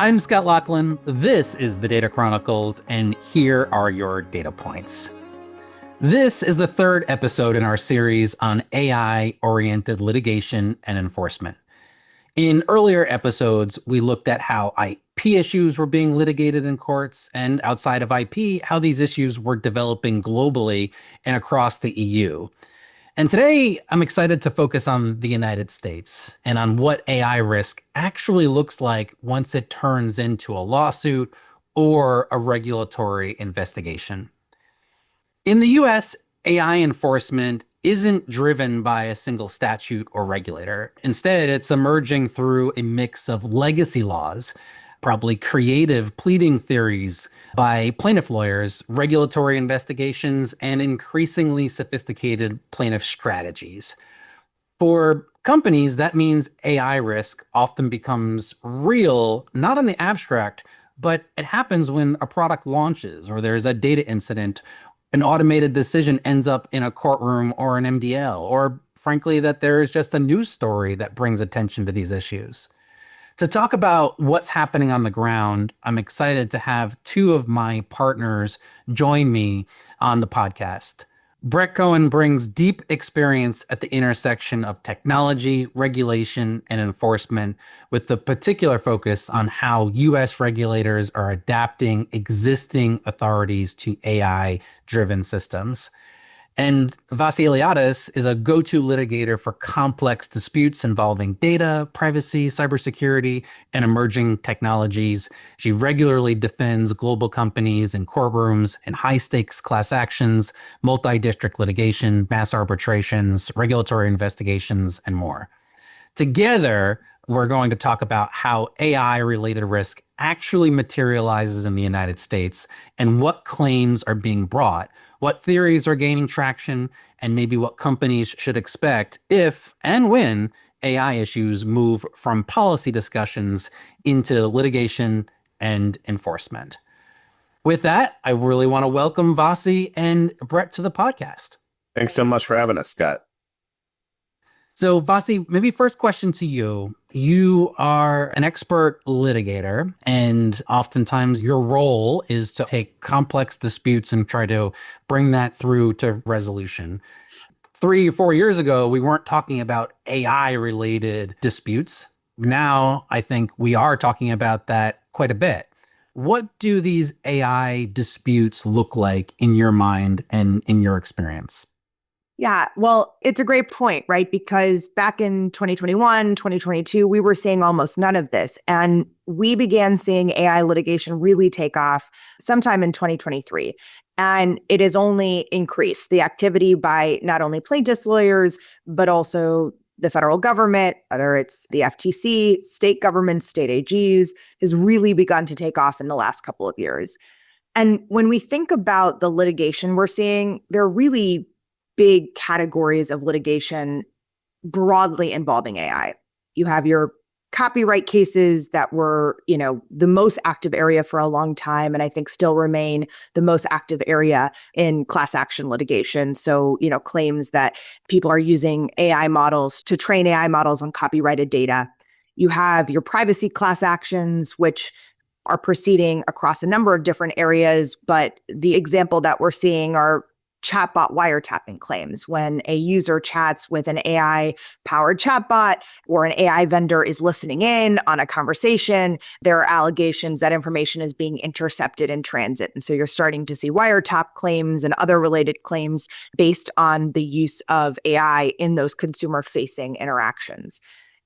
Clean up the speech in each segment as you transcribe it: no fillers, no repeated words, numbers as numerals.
I'm Scott Lachlan. This is the Data Chronicles, and here are your data points. This is the third episode in our series on AI-oriented litigation and enforcement. In earlier episodes, we looked at how IP issues were being litigated in courts, and outside of IP, how these issues were developing globally and across the EU. And today, I'm excited to focus on the United States and on what AI risk actually looks like once it turns into a lawsuit or a regulatory investigation. In the US, AI enforcement isn't driven by a single statute or regulator. Instead, it's emerging through a mix of legacy laws, probably creative pleading theories by plaintiff lawyers, regulatory investigations, and increasingly sophisticated plaintiff strategies. For companies, that means AI risk often becomes real, not in the abstract, but it happens when a product launches or there's a data incident, an automated decision ends up in a courtroom or an MDL, or frankly, that there is just a news story that brings attention to these issues. To talk about what's happening on the ground, I'm excited to have two of my partners join me on the podcast. Brett Cohen brings deep experience at the intersection of technology, regulation, and enforcement, with the particular focus on how U.S. regulators are adapting existing authorities to AI-driven systems. And Vasi Iliadis is a go-to litigator for complex disputes involving data, privacy, cybersecurity, and emerging technologies. She regularly defends global companies in courtrooms in high-stakes class actions, multi-district litigation, mass arbitrations, regulatory investigations, and more. Together, we're going to talk about how AI-related risk actually materializes in the United States and what claims are being brought, what theories are gaining traction, and maybe what companies should expect if and when AI issues move from policy discussions into litigation and enforcement. With that, I really want to welcome Vasi and Brett to the podcast. Thanks so much for having us, Scott. So Vasi, maybe first question to you. You are an expert litigator, and oftentimes your role is to take complex disputes and try to bring that through to resolution. 3 or 4 years ago, we weren't talking about AI-related disputes. Now, I think we are talking about that quite a bit. What do these AI disputes look like in your mind and in your experience? Yeah, well, it's a great point, right? Because back in 2021, 2022, we were seeing almost none of this. And we began seeing AI litigation really take off sometime in 2023. And it has only increased. The activity by not only plaintiffs' lawyers, but also the federal government, whether it's the FTC, state governments, state AGs, has really begun to take off in the last couple of years. And when we think about the litigation we're seeing, there are really big categories of litigation broadly involving AI. You have your copyright cases that were, the most active area for a long time, and I think still remain the most active area in class action litigation. So, claims that people are using AI models to train AI models on copyrighted data. You have your privacy class actions, which are proceeding across a number of different areas, but the example that we're seeing are chatbot wiretapping claims. When a user chats with an AI-powered chatbot or an AI vendor is listening in on a conversation, there are allegations that information is being intercepted in transit. And so you're starting to see wiretap claims and other related claims based on the use of AI in those consumer-facing interactions.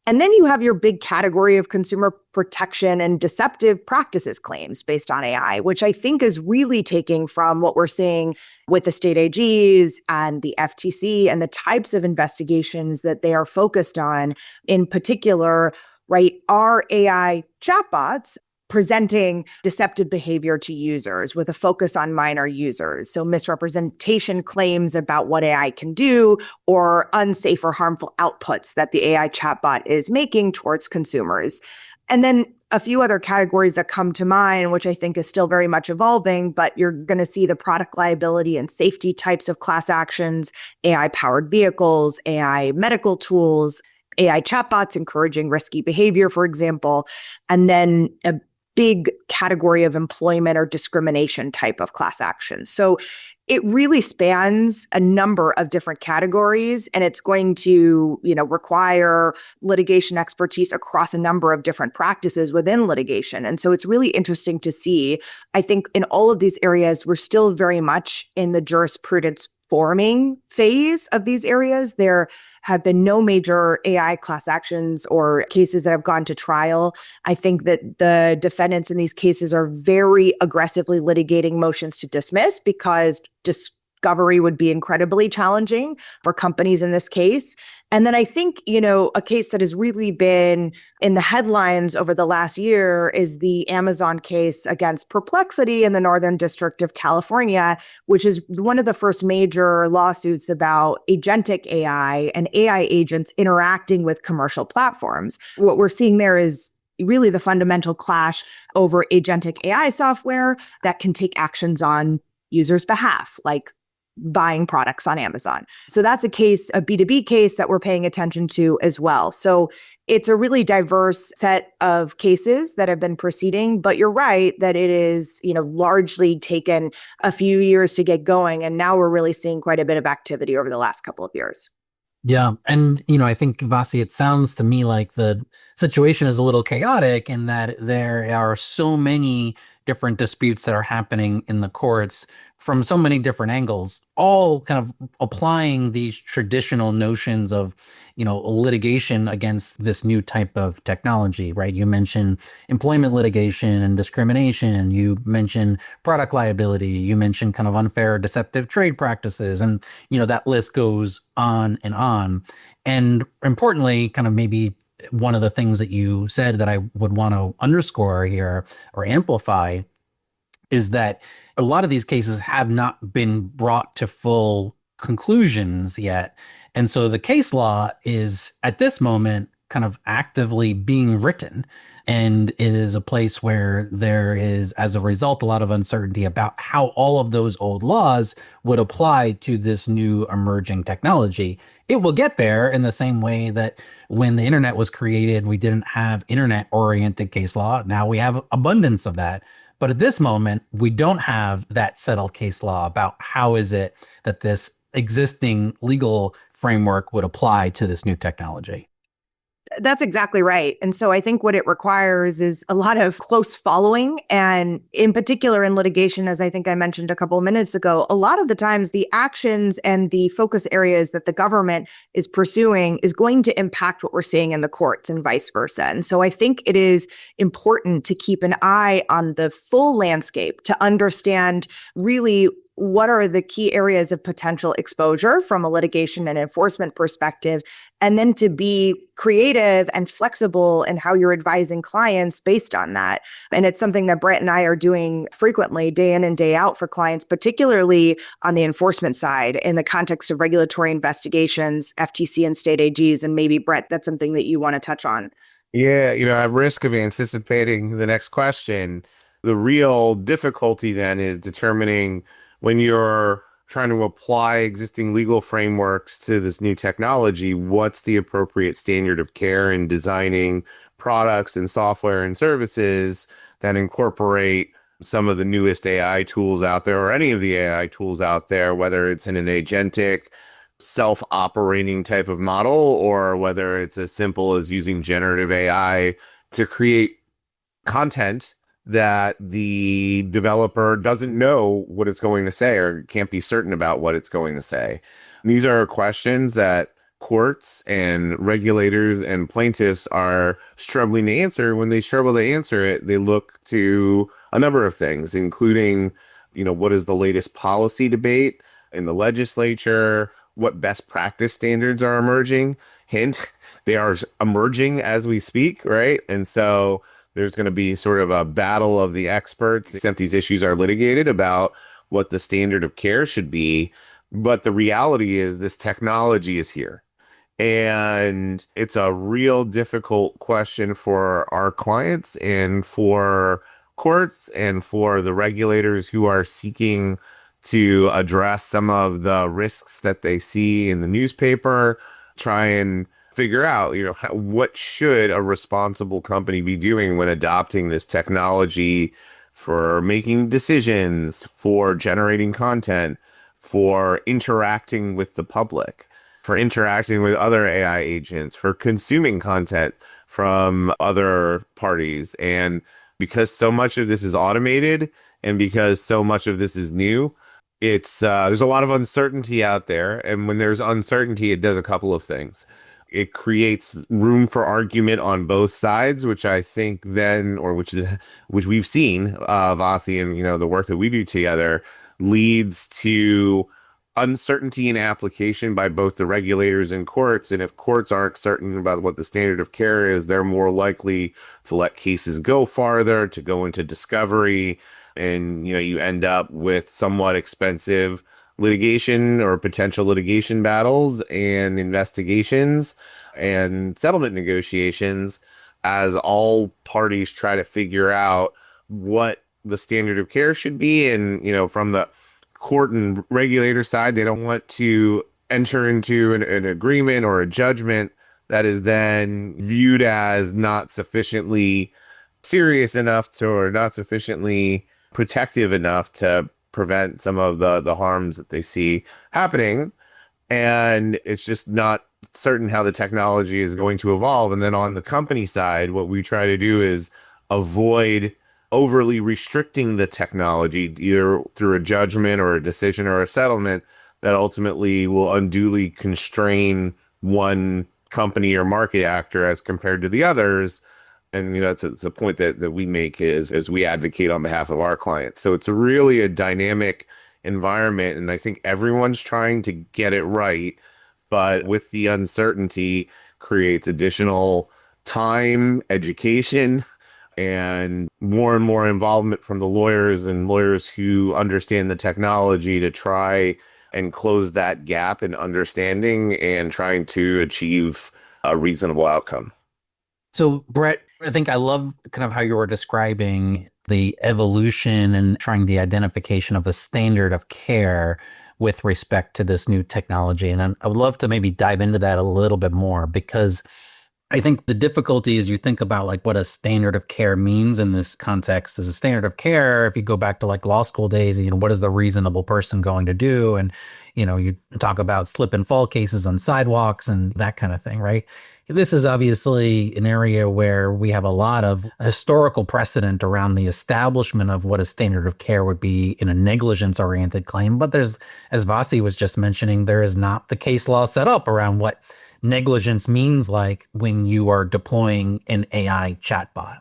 And then you have your big category of consumer protection and deceptive practices claims based on AI, which I think is really taking from what we're seeing with the state AGs and the FTC and the types of investigations that they are focused on. In particular, right, are AI chatbots presenting deceptive behavior to users with a focus on minor users. So misrepresentation claims about what AI can do or unsafe or harmful outputs that the AI chatbot is making towards consumers. And then a few other categories that come to mind, which I think is still very much evolving, but you're going to see the product liability and safety types of class actions, AI-powered vehicles, AI medical tools, AI chatbots encouraging risky behavior, for example, and then a big category of employment or discrimination type of class actions. So it really spans a number of different categories, and it's going to, require litigation expertise across a number of different practices within litigation. And so it's really interesting to see. I think in all of these areas, we're still very much in the jurisprudence forming phase of these areas. There have been no major AI class actions or cases that have gone to trial. I think that the defendants in these cases are very aggressively litigating motions to dismiss because discovery would be incredibly challenging for companies in this case. And then I think, a case that has really been in the headlines over the last year is the Amazon case against Perplexity in the Northern District of California, which is one of the first major lawsuits about agentic AI and AI agents interacting with commercial platforms. What we're seeing there is really the fundamental clash over agentic AI software that can take actions on users' behalf, like buying products on Amazon. So that's a case, a B2B case that we're paying attention to as well. So it's a really diverse set of cases that have been proceeding, but you're right that it is, largely taken a few years to get going. And now we're really seeing quite a bit of activity over the last couple of years. Yeah. And, I think, Vasi, it sounds to me like the situation is a little chaotic in that there are so many different disputes that are happening in the courts from so many different angles, all kind of applying these traditional notions of, litigation against this new type of technology, right? You mentioned employment litigation and discrimination. You mentioned product liability. You mentioned kind of unfair, deceptive trade practices. And, that list goes on and on. And importantly, kind of maybe one of the things that you said that I would want to underscore here or amplify is that a lot of these cases have not been brought to full conclusions yet. And so the case law is at this moment kind of actively being written. And it is a place where there is, as a result, a lot of uncertainty about how all of those old laws would apply to this new emerging technology. It will get there in the same way that when the internet was created, we didn't have internet-oriented case law. Now we have abundance of that. But at this moment, we don't have that settled case law about how is it that this existing legal framework would apply to this new technology. That's exactly right. And so I think what it requires is a lot of close following. And in particular in litigation, as I think I mentioned a couple of minutes ago, a lot of the times the actions and the focus areas that the government is pursuing is going to impact what we're seeing in the courts and vice versa. And so I think it is important to keep an eye on the full landscape to understand really what are the key areas of potential exposure from a litigation and enforcement perspective, and then to be creative and flexible in how you're advising clients based on that. And it's something that Brett and I are doing frequently, day in and day out for clients, particularly on the enforcement side in the context of regulatory investigations, FTC and state AGs. And maybe, Brett, that's something that you want to touch on. Yeah, at risk of anticipating the next question, the real difficulty then is determining when you're trying to apply existing legal frameworks to this new technology, what's the appropriate standard of care in designing products and software and services that incorporate some of the newest AI tools out there or any of the AI tools out there, whether it's in an agentic, self-operating type of model or whether it's as simple as using generative AI to create content that the developer doesn't know what it's going to say or can't be certain about what it's going to say. These are questions that courts and regulators and plaintiffs are struggling to answer. When they struggle to answer it, they look to a number of things, including, what is the latest policy debate in the legislature, what best practice standards are emerging. Hint, they are emerging as we speak, right? And so there's going to be sort of a battle of the experts, to the extent these issues are litigated, about what the standard of care should be. But the reality is this technology is here. And it's a real difficult question for our clients and for courts and for the regulators who are seeking to address some of the risks that they see in the newspaper, try and figure out, what should a responsible company be doing when adopting this technology for making decisions, for generating content, for interacting with the public, for interacting with other AI agents, for consuming content from other parties. And because so much of this is automated and because so much of this is new, it's there's a lot of uncertainty out there. And when there's uncertainty, it does a couple of things. It creates room for argument on both sides, which I think then, or which we've seen, Vasi, and the work that we do together leads to uncertainty in application by both the regulators and courts. And if courts aren't certain about what the standard of care is, they're more likely to let cases go farther, to go into discovery. And, you end up with somewhat expensive litigation or potential litigation battles and investigations and settlement negotiations as all parties try to figure out what the standard of care should be. And, from the court and regulator side, they don't want to enter into an agreement or a judgment that is then viewed as not sufficiently serious enough to, or not sufficiently protective enough to prevent some of the harms that they see happening. And it's just not certain how the technology is going to evolve. And then on the company side, what we try to do is avoid overly restricting the technology, either through a judgment or a decision or a settlement that ultimately will unduly constrain one company or market actor as compared to the others. And it's a point that we make is as we advocate on behalf of our clients. So it's really a dynamic environment, and I think everyone's trying to get it right, but with the uncertainty creates additional time, education, and more involvement from the lawyers and lawyers who understand the technology to try and close that gap in understanding and trying to achieve a reasonable outcome. So, Brett, I think I love kind of how you were describing the evolution and trying the identification of a standard of care with respect to this new technology. And I would love to maybe dive into that a little bit more, because I think the difficulty is you think about like what a standard of care means in this context. As a standard of care, if you go back to like law school days, what is the reasonable person going to do? And, you talk about slip and fall cases on sidewalks and that kind of thing, right? This is obviously an area where we have a lot of historical precedent around the establishment of what a standard of care would be in a negligence-oriented claim. But there's, as Vasi was just mentioning, there is not the case law set up around what negligence means like when you are deploying an AI chatbot.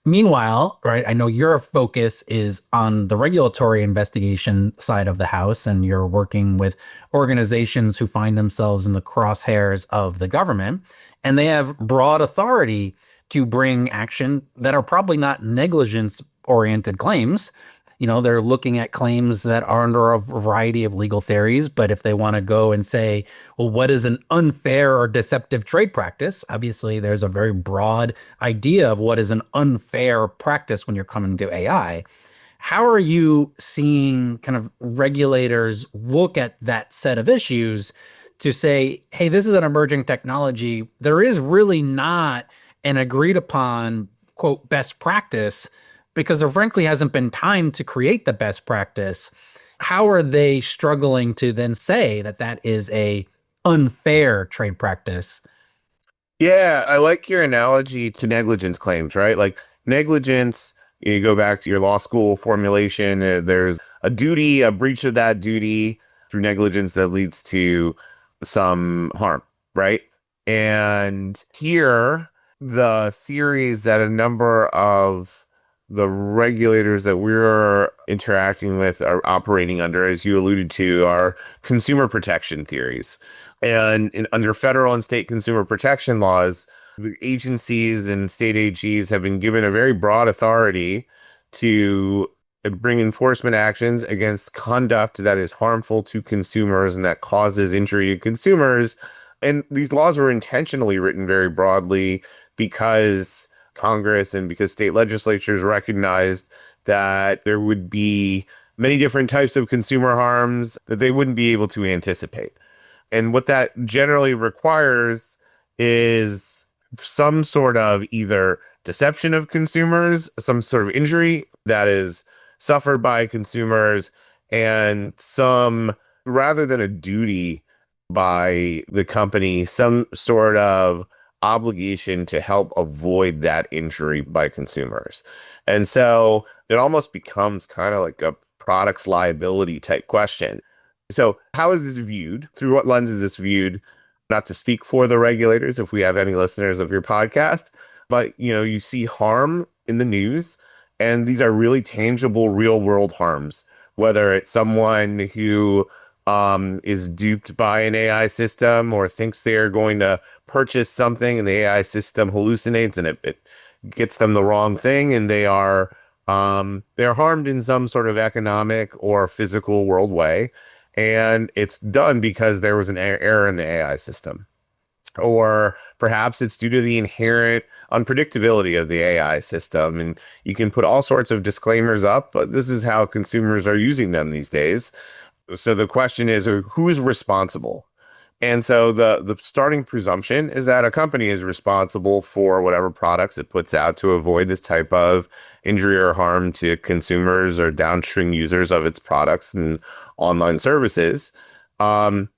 Meanwhile, right, I know your focus is on the regulatory investigation side of the house, and you're working with organizations who find themselves in the crosshairs of the government, and they have broad authority to bring action that are probably not negligence-oriented claims. They're looking at claims that are under a variety of legal theories, but if they want to go and say, well, what is an unfair or deceptive trade practice? Obviously, there's a very broad idea of what is an unfair practice when you're coming to AI. How are you seeing kind of regulators look at that set of issues to say, hey, this is an emerging technology. There is really not an agreed upon, quote, best practice, because there frankly hasn't been time to create the best practice. How are they struggling to then say that that is a unfair trade practice? Yeah, I like your analogy to negligence claims, right? Like negligence, you go back to your law school formulation, there's a duty, a breach of that duty through negligence that leads to some harm, right? And here, the theory is that a number of the regulators that we're interacting with are operating under, as you alluded to, are consumer protection theories. And under federal and state consumer protection laws, the agencies and state AGs have been given a very broad authority to bring enforcement actions against conduct that is harmful to consumers and that causes injury to consumers. And these laws were intentionally written very broadly because Congress and because state legislatures recognized that there would be many different types of consumer harms that they wouldn't be able to anticipate. And what that generally requires is some sort of either deception of consumers, some sort of injury that is suffered by consumers, and some, rather than a duty by the company, some sort of obligation to help avoid that injury by consumers. And so it almost becomes kind of like a products liability type question. So how is this viewed? Through what lens is this viewed? Not to speak for the regulators, if we have any listeners of your podcast, but you see harm in the news, and these are really tangible, real world harms. Whether it's someone who is duped by an AI system or thinks they're going to purchase something, and the AI system hallucinates and it gets them the wrong thing, and they're harmed in some sort of economic or physical world way. And it's done because there was an error in the AI system. Or perhaps it's due to the inherent unpredictability of the AI system. And you can put all sorts of disclaimers up, but this is how consumers are using them these days. So the question is, who's responsible? And so the starting presumption is that a company is responsible for whatever products it puts out to avoid this type of injury or harm to consumers or downstream users of its products and online services. And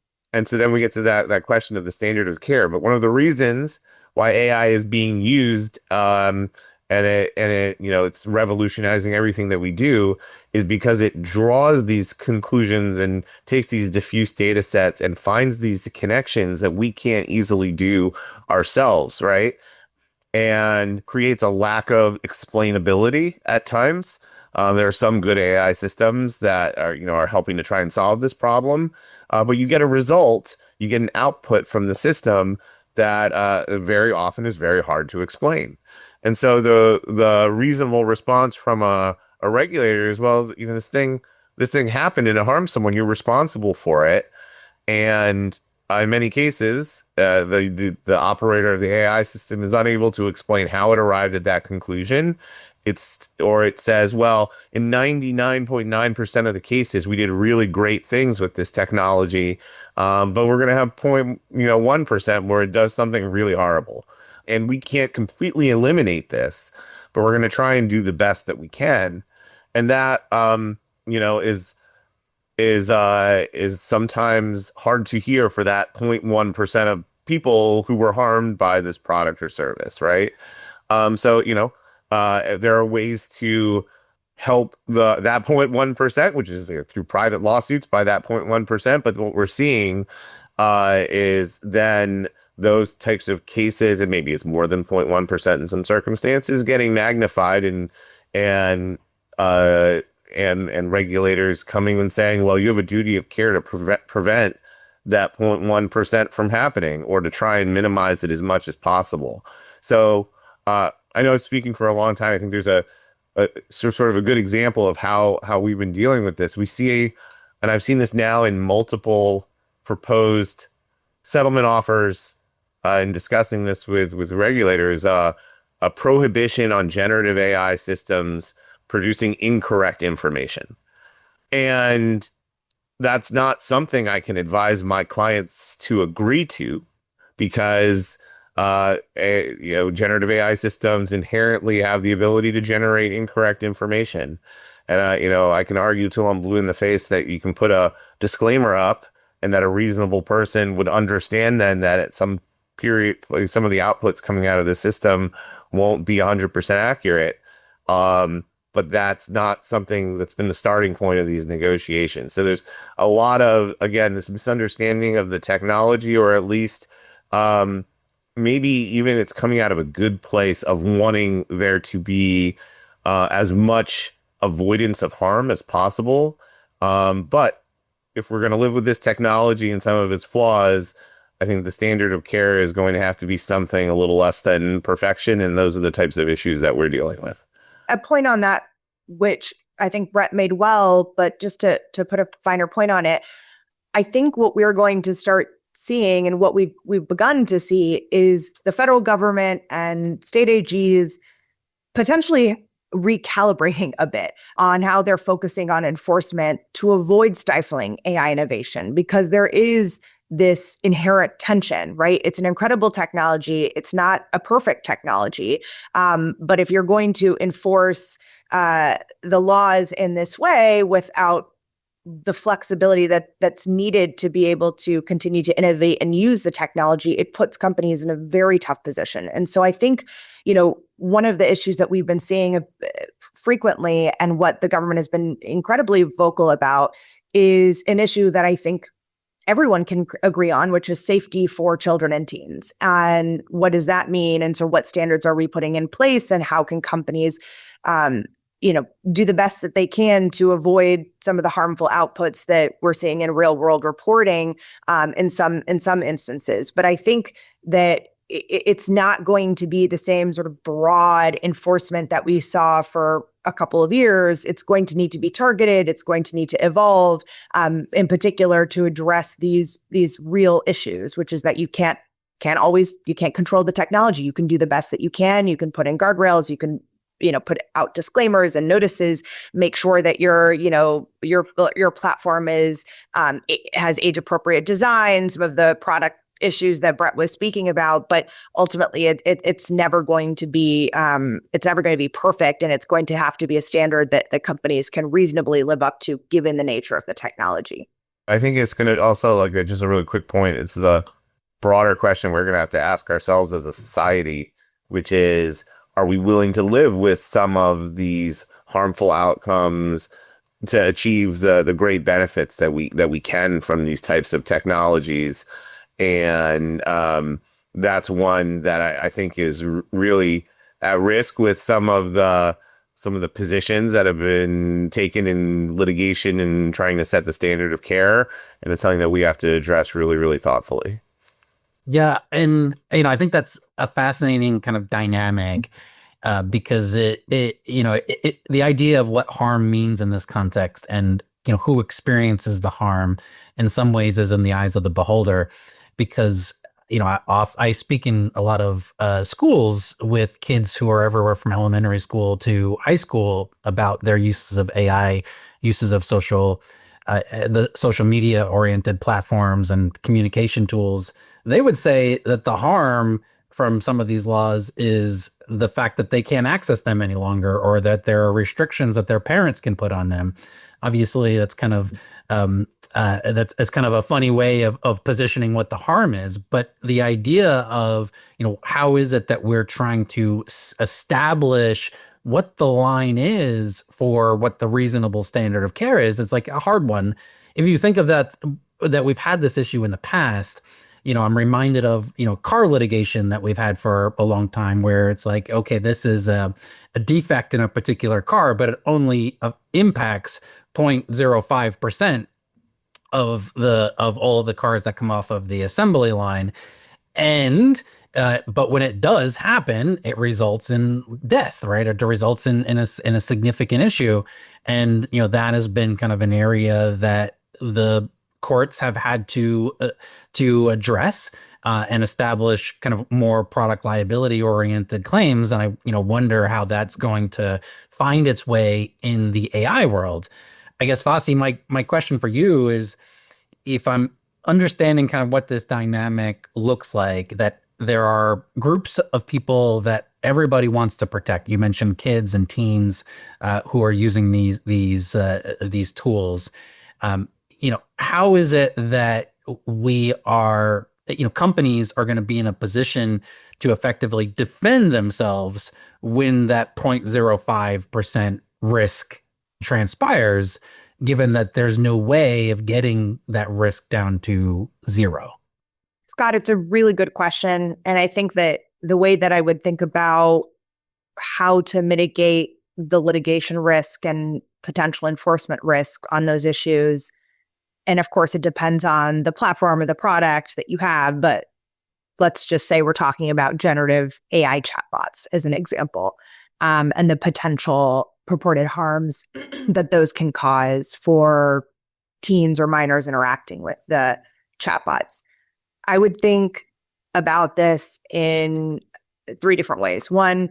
so then we get to that question of the standard of care. But one of the reasons why AI is being used, it's revolutionizing everything that we do, is because it draws these conclusions and takes these diffuse data sets and finds these connections that we can't easily do ourselves, right? And creates a lack of explainability at times. There are some good AI systems that are helping to try and solve this problem, but you get a result, you get an output from the system that very often is very hard to explain. And so the reasonable response from a regulator is, well, this thing happened and it harmed someone, you're responsible for it. And in many cases, the operator of the AI system is unable to explain how it arrived at that conclusion. It says, well, in 99.9% of the cases, we did really great things with this technology, but we're going to have 1% where it does something really horrible. And we can't completely eliminate this, but we're going to try and do the best that we can. And that, is sometimes hard to hear for that 0.1% of people who were harmed by this product or service, right? There are ways to help that 0.1%, which is through private lawsuits by that 0.1%. But what we're seeing is then those types of cases, and maybe it's more than 0.1% in some circumstances, getting magnified and regulators coming and saying, well, you have a duty of care to prevent that 0.1% from happening, or to try and minimize it as much as possible. So I know, speaking for a long time, I think there's a sort of a good example of how we've been dealing with this. We see, and I've seen this now in multiple proposed settlement offers, in discussing this with regulators, a prohibition on generative AI systems producing incorrect information. And that's not something I can advise my clients to agree to, because generative AI systems inherently have the ability to generate incorrect information. And I can argue till I'm blue in the face that you can put a disclaimer up, and that a reasonable person would understand then that at some period, like, some of the outputs coming out of the system won't be 100% accurate. But that's not something that's been the starting point of these negotiations. So there's a lot of, again, this misunderstanding of the technology, or at least maybe even it's coming out of a good place of wanting there to be as much avoidance of harm as possible. But if we're going to live with this technology and some of its flaws, I think the standard of care is going to have to be something a little less than perfection. And those are the types of issues that we're dealing with. A point on that, which I think Brett made well, but just to put a finer point on it, I think what we're going to start seeing, and what we've begun to see, is the federal government and state AGs potentially recalibrating a bit on how they're focusing on enforcement to avoid stifling AI innovation, because there is this inherent tension, right? It's an incredible technology. It's not a perfect technology. But if you're going to enforce the laws in this way without the flexibility that's needed to be able to continue to innovate and use the technology, it puts companies in a very tough position. And so I think, one of the issues that we've been seeing frequently and what the government has been incredibly vocal about is an issue that I think everyone can agree on, which is safety for children and teens. And what does that mean? And so what standards are we putting in place, and how can companies do the best that they can to avoid some of the harmful outputs that we're seeing in real world reporting in some instances. But I think that it's not going to be the same sort of broad enforcement that we saw for a couple of years. It's going to need to be targeted. It's going to need to evolve, in particular to address these real issues, which is that you can't control the technology. You can do the best that you can. You can put in guardrails. You can put out disclaimers and notices, make sure that your platform has age appropriate design, some of the product issues that Brett was speaking about, but ultimately it's never going to be perfect, and it's going to have to be a standard that the companies can reasonably live up to given the nature of the technology. I think it's going to also, just a really quick point, it's the broader question we're going to have to ask ourselves as a society, which is, are we willing to live with some of these harmful outcomes to achieve the great benefits that we can from these types of technologies? And that's one that I think is really at risk with some of the positions that have been taken in litigation and trying to set the standard of care. And it's something that we have to address really, really thoughtfully. Yeah, and I think that's a fascinating kind of dynamic because the idea of what harm means in this context, and who experiences the harm in some ways is in the eyes of the beholder. Because I speak in a lot of schools with kids who are everywhere from elementary school to high school about their uses of AI, uses of the social media oriented platforms and communication tools. They would say that the harm from some of these laws is the fact that they can't access them any longer, or that there are restrictions that their parents can put on them. Obviously, that's kind of that's kind of a funny way of positioning what the harm is. But the idea of how is it that we're trying to establish what the line is for what the reasonable standard of care is, it's like a hard one. If you think of that we've had this issue in the past, I'm reminded of, car litigation that we've had for a long time, where it's like, okay, this is a defect in a particular car, but it only impacts 0.05% of all of the cars that come off of the assembly line. And but when it does happen, it results in death, right? It results in a significant issue. And that has been kind of an area that the courts have had to address and establish kind of more product liability oriented claims. And I wonder how that's going to find its way in the AI world. I guess, Fossey, my question for you is, if I'm understanding kind of what this dynamic looks like, that there are groups of people that everybody wants to protect. You mentioned kids and teens who are using these tools. How is it that we are, companies are going to be in a position to effectively defend themselves when that 0.05% risk transpires, given that there's no way of getting that risk down to zero? Scott, it's a really good question. And I think that the way that I would think about how to mitigate the litigation risk and potential enforcement risk on those issues, and of course, it depends on the platform or the product that you have, but let's just say we're talking about generative AI chatbots as an example, and the potential purported harms that those can cause for teens or minors interacting with the chatbots. I would think about this in 3 different ways. One,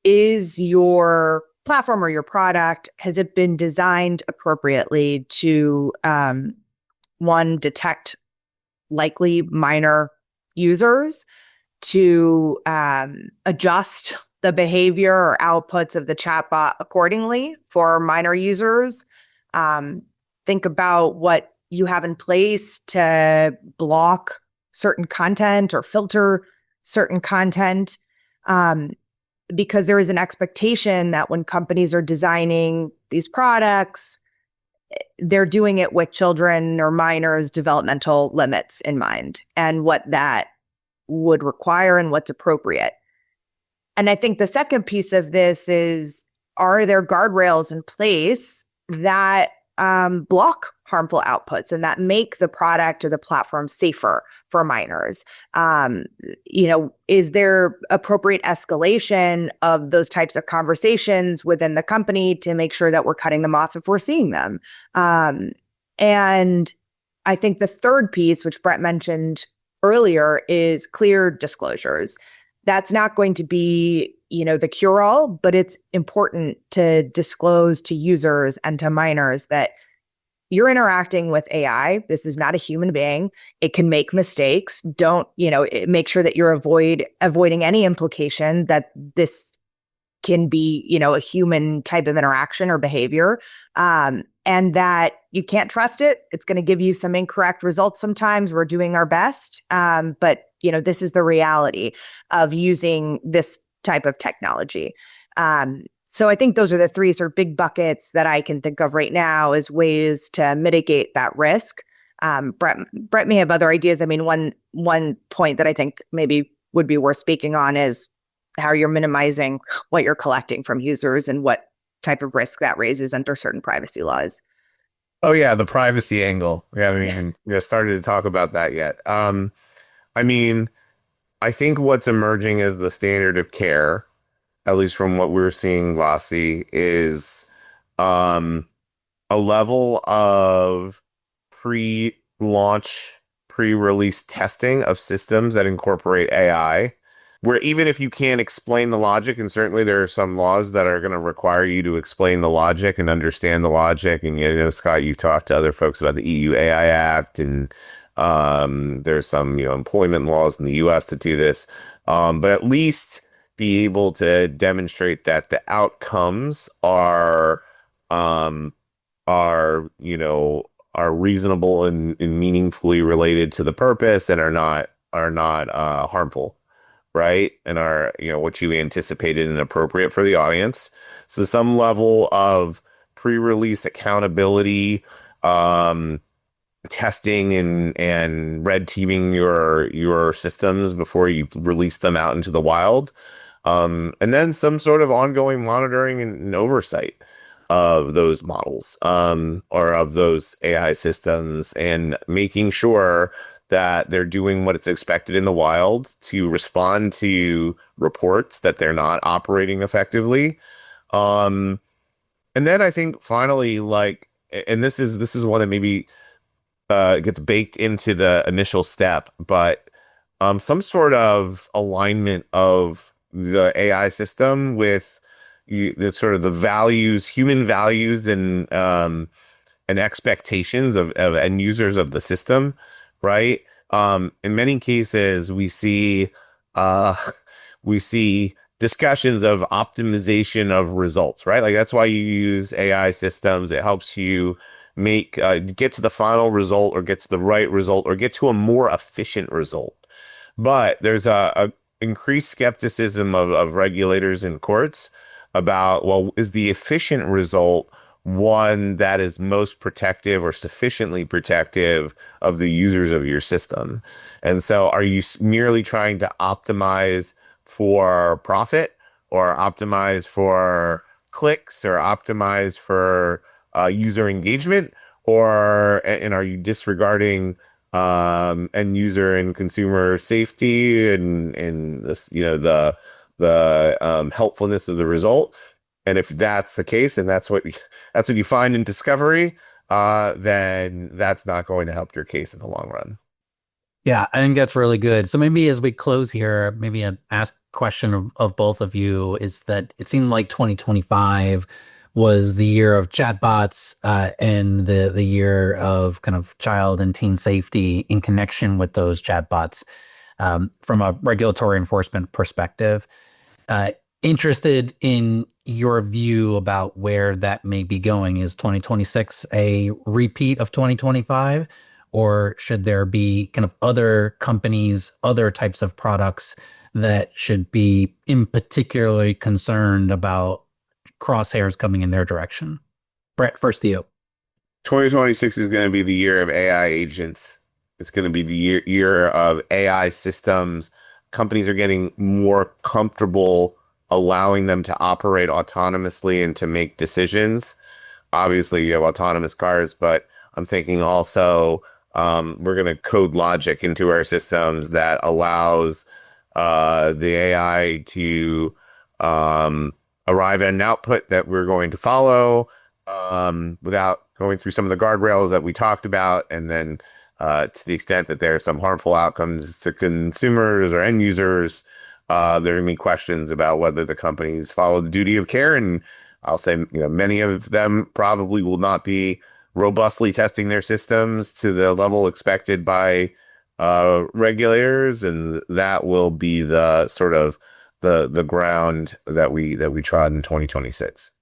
is your platform or your product, has it been designed appropriately to, one, detect likely minor users to adjust the behavior or outputs of the chatbot accordingly for minor users. Think about what you have in place to block certain content or filter certain content, because there is an expectation that when companies are designing these products, they're doing it with children or minors' developmental limits in mind and what that would require and what's appropriate. And I think the second piece of this is, are there guardrails in place that block harmful outputs and that make the product or the platform safer for minors? Is there appropriate escalation of those types of conversations within the company to make sure that we're cutting them off if we're seeing them? And I think the third piece, which Brett mentioned earlier, is clear disclosures. That's not going to be, the cure-all, but it's important to disclose to users and to minors that you're interacting with AI. This is not a human being. It can make mistakes. Don't, make sure that you're avoiding any implication that this can be, a human type of interaction or behavior, and that you can't trust it. It's going to give you some incorrect results sometimes. We're doing our best, but this is the reality of using this type of technology. So I think those are the three sort of big buckets that I can think of right now as ways to mitigate that risk. Brett may have other ideas. I mean, one point that I think maybe would be worth speaking on is how you're minimizing what you're collecting from users and what type of risk that raises under certain privacy laws. Oh yeah, the privacy angle. We haven't even started to talk about that yet. I mean, I think what's emerging as the standard of care, at least from what we're seeing, Lassie, is a level of pre-launch, pre-release testing of systems that incorporate AI, where even if you can't explain the logic, and certainly there are some laws that are going to require you to explain the logic and understand the logic. And, Scott, you've talked to other folks about the EU AI Act, and there's some, employment laws in the US to do this. But at least be able to demonstrate that the outcomes are reasonable and meaningfully related to the purpose and are not harmful, right? And are, what you anticipated and appropriate for the audience. So some level of pre-release accountability, testing and red teaming your systems before you release them out into the wild. And then some sort of ongoing monitoring and oversight of those models, or of those AI systems, and making sure that they're doing what it's expected in the wild to respond to reports that they're not operating effectively. And then I think finally, and this is one that maybe gets baked into the initial step, but some sort of alignment of the AI system with the sort of the values, human values, and expectations of end users of the system, right? In many cases, we see discussions of optimization of results, right? Like that's why you use AI systems. It helps you get to the final result, or get to the right result, or get to a more efficient result. But there's a increased skepticism of regulators and courts about, well, is the efficient result one that is most protective or sufficiently protective of the users of your system? And so are you merely trying to optimize for profit, or optimize for clicks, or optimize for user engagement, and are you disregarding end user and consumer safety and this, the helpfulness of the result? And if that's the case, and that's what you find in discovery, then that's not going to help your case in the long run. Yeah, I think that's really good. So maybe as we close here, maybe an ask question of both of you is that it seemed like 2025 was the year of chatbots and the year of kind of child and teen safety in connection with those chatbots from a regulatory enforcement perspective. Interested in your view about where that may be going. Is 2026 a repeat of 2025? Or should there be kind of other companies, other types of products that should be in particularly concerned about crosshairs coming in their direction? Brett, first to you. 2026 is going to be the year of AI agents. It's going to be the year of AI systems. Companies are getting more comfortable allowing them to operate autonomously and to make decisions. Obviously, you have autonomous cars, but I'm thinking also we're going to code logic into our systems that allows the AI to arrive at an output that we're going to follow without going through some of the guardrails that we talked about. And then to the extent that there are some harmful outcomes to consumers or end users, there are going to be questions about whether the companies follow the duty of care. And I'll say, many of them probably will not be robustly testing their systems to the level expected by regulators, and that will be the sort of the ground that we trod in 2026.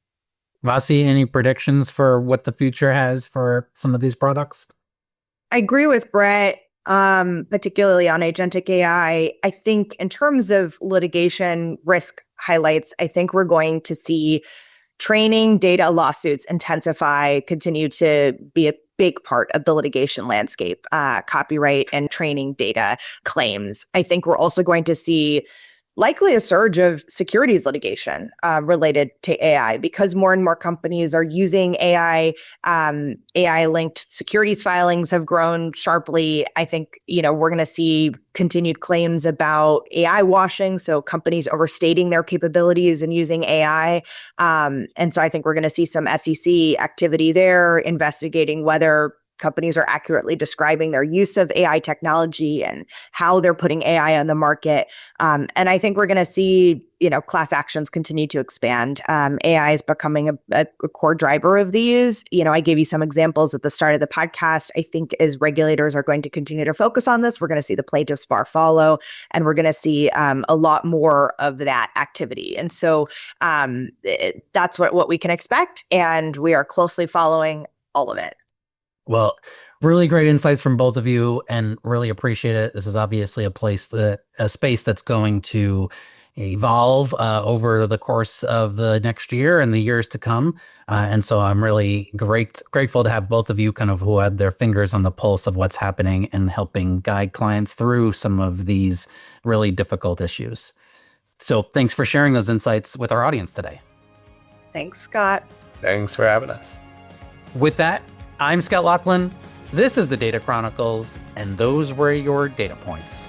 Vasi, any predictions for what the future has for some of these products? I agree with Brett, particularly on agentic AI. I think in terms of litigation risk highlights, I think we're going to see training data lawsuits intensify, continue to be a big part of the litigation landscape, copyright and training data claims. I think we're also going to see likely a surge of securities litigation related to AI because more and more companies are using AI. AI-linked securities filings have grown sharply. I think, we're going to see continued claims about AI washing, so companies overstating their capabilities and using AI. And so I think we're going to see some SEC activity there, investigating whether companies are accurately describing their use of AI technology and how they're putting AI on the market. And I think we're going to see, class actions continue to expand. AI is becoming a core driver of these. I gave you some examples at the start of the podcast. I think as regulators are going to continue to focus on this, we're going to see the plaintiffs bar follow, and we're going to see a lot more of that activity. And so that's what we can expect. And we are closely following all of it. Well, really great insights from both of you and really appreciate it. This is obviously a space that's going to evolve over the course of the next year and the years to come. And so I'm really grateful to have both of you kind of who had their fingers on the pulse of what's happening and helping guide clients through some of these really difficult issues. So thanks for sharing those insights with our audience today. Thanks, Scott. Thanks for having us. With that, I'm Scott Laughlin. This is the Data Chronicles, and those were your data points.